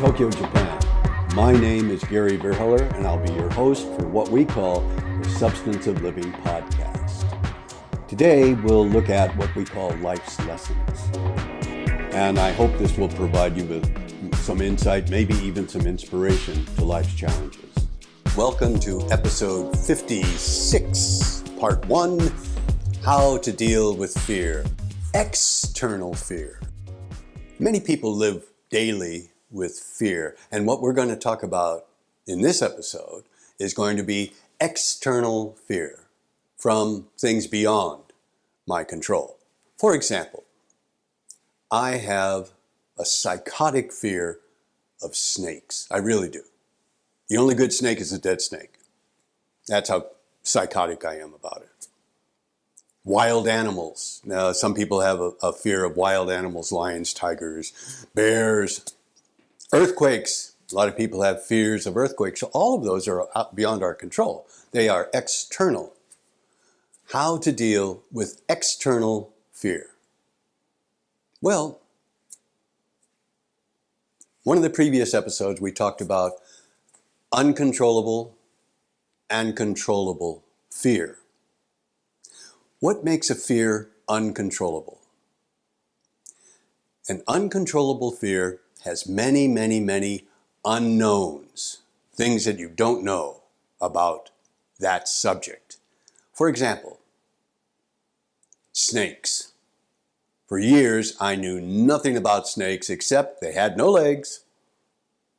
Tokyo, Japan. My name is Gary Verheller, and I'll be your host for what we call the Substantive Living Podcast. Today, we'll look at what we call life's lessons. And I hope this will provide you with some insight, maybe even some inspiration to life's challenges. Welcome to episode 56, part 1, How to Deal with Fear, External Fear. Many people live daily with fear, and what we're going to talk about in this episode is going to be external fear from things beyond my control. For example, I have a psychotic fear of snakes. I really do. The only good snake is a dead snake. That's how psychotic I am about it. Wild animals. Now, some people have a fear of wild animals, lions, tigers, bears, earthquakes. A lot of people have fears of earthquakes. So all of those are beyond our control. They are external. How to deal with external fear? Well, one of the previous episodes we talked about uncontrollable and controllable fear. What makes a fear uncontrollable? An uncontrollable fear has many, many, many unknowns, things that you don't know about that subject. For example, snakes. For years, I knew nothing about snakes except they had no legs,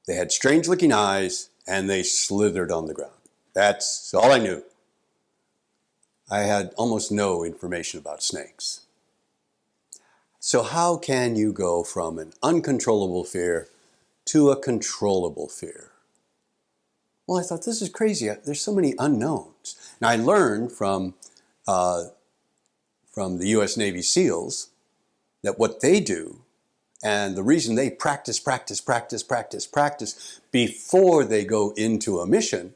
they had strange-looking eyes, and they slithered on the ground. That's all I knew. I had almost no information about snakes. So how can you go from an uncontrollable fear to a controllable fear? Well, I thought, this is crazy. There's so many unknowns. Now, I learned from the U.S. Navy SEALs that what they do, and the reason they practice before they go into a mission,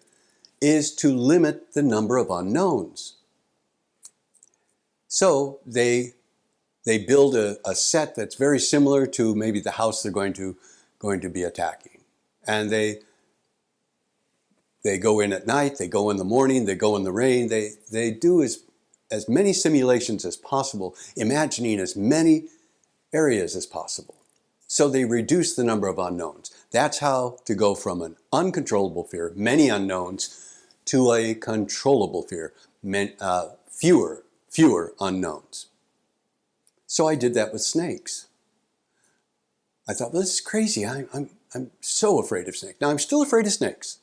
is to limit the number of unknowns. So they build a set that's very similar to maybe the house they're going to be attacking. And they go in at night, they go in the morning, they go in the rain. They do as many simulations as possible, imagining as many areas as possible. So they reduce the number of unknowns. That's how to go from an uncontrollable fear, many unknowns, to a controllable fear, fewer unknowns. So I did that with snakes. I thought, well, this is crazy. I'm so afraid of snakes. Now, I'm still afraid of snakes.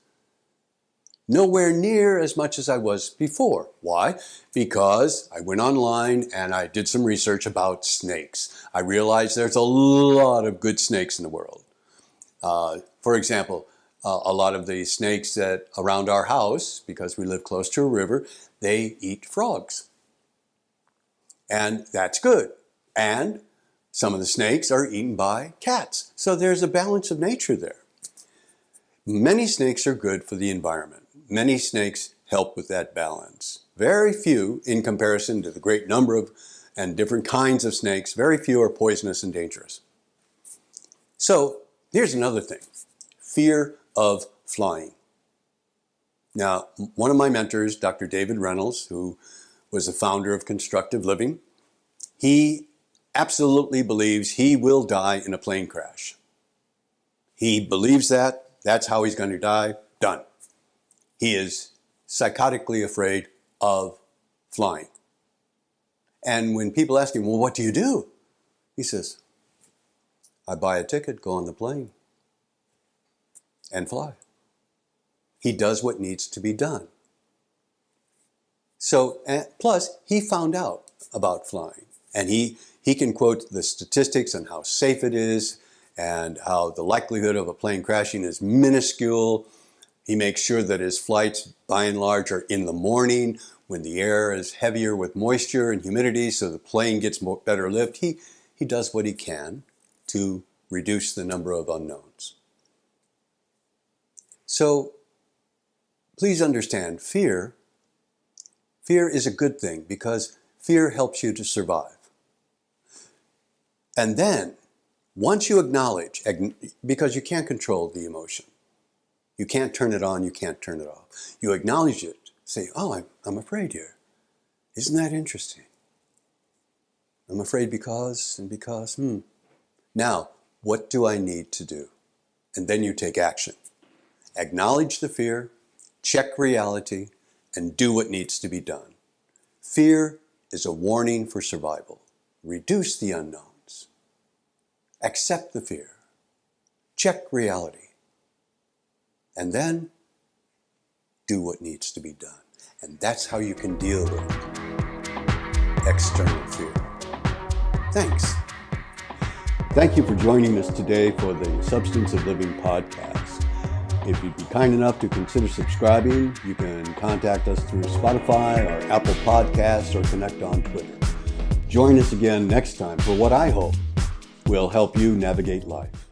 Nowhere near as much as I was before. Why? Because I went online and I did some research about snakes. I realized there's a lot of good snakes in the world. For example, a lot of the snakes that around our house, because we live close to a river, they eat frogs. And that's good. And some of the snakes are eaten by cats. So there's a balance of nature there. Many snakes are good for the environment. Many snakes help with that balance. Very few, in comparison to the great number of and different kinds of snakes, very few are poisonous and dangerous. So here's another thing. Fear of flying. Now, one of my mentors, Dr. David Reynolds, who was the founder of Constructive Living, he absolutely believes he will die in a plane crash. He believes that. That's how he's going to die. Done. He is psychotically afraid of flying. And when people ask him, well, what do you do? He says, I buy a ticket, go on the plane, and fly. He does what needs to be done. So, plus, he found out about flying. And he can quote the statistics on how safe it is and how the likelihood of a plane crashing is minuscule. He makes sure that his flights, by and large, are in the morning when the air is heavier with moisture and humidity, so the plane gets better lift. He does what he can to reduce the number of unknowns. So please understand, fear is a good thing because fear helps you to survive. And then Once you acknowledge, because you can't control the emotion. You can't turn it on, you can't turn it off. You acknowledge it. Say, oh, I'm afraid here. Isn't that interesting? I'm afraid because. Now, what do I need to do? And then you take action. Acknowledge the fear, check reality, and do what needs to be done. Fear is a warning for survival. Reduce the unknowns. Accept the fear. Check reality. And then do what needs to be done. And that's how you can deal with external fear. Thanks. Thank you for joining us today for the Substance of Living podcast. If you'd be kind enough to consider subscribing, you can contact us through Spotify or Apple Podcasts or connect on Twitter. Join us again next time for what I hope will help you navigate life.